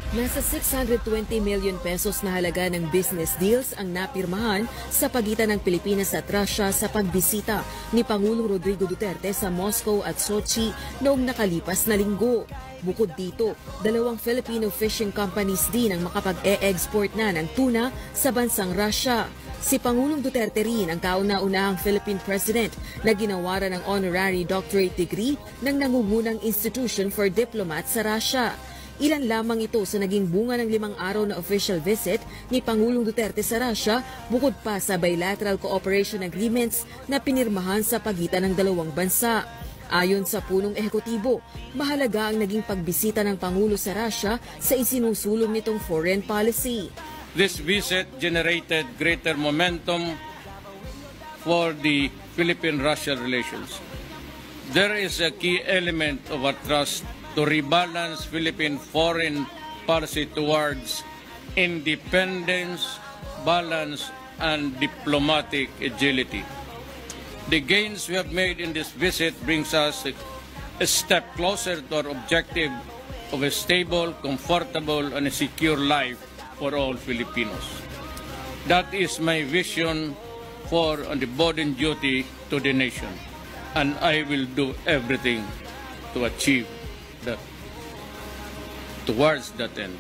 Nasa 620 million pesos na halaga ng business deals ang napirmahan sa pagitan ng Pilipinas at Russia sa pagbisita ni Pangulong Rodrigo Duterte sa Moscow at Sochi noong nakalipas na linggo. Bukod dito, dalawang Filipino fishing companies din ang makapag-e-export na ng tuna sa bansang Russia. Si Pangulong Duterte rin ang kauna-unahang Philippine President na ginawaran ng honorary doctorate degree ng nangungunang Institution for Diplomats sa Russia. Ilan lamang ito sa naging bunga ng 5 araw na official visit ni Pangulong Duterte sa Russia bukod pa sa bilateral cooperation agreements na pinirmahan sa pagitan ng dalawang bansa. Ayon sa punong ehekutibo, mahalaga ang naging pagbisita ng Pangulo sa Russia sa isinusulong nitong foreign policy. This visit generated greater momentum for the Philippine-Russia relations. There is a key element of our trust to rebalance Philippine foreign policy towards independence, balance, and diplomatic agility. The gains we have made in this visit brings us a step closer to our objective of a stable, comfortable, and a secure life for all Filipinos. That is my vision for the bond duty to the nation, and I will do everything to achieve that, towards that end.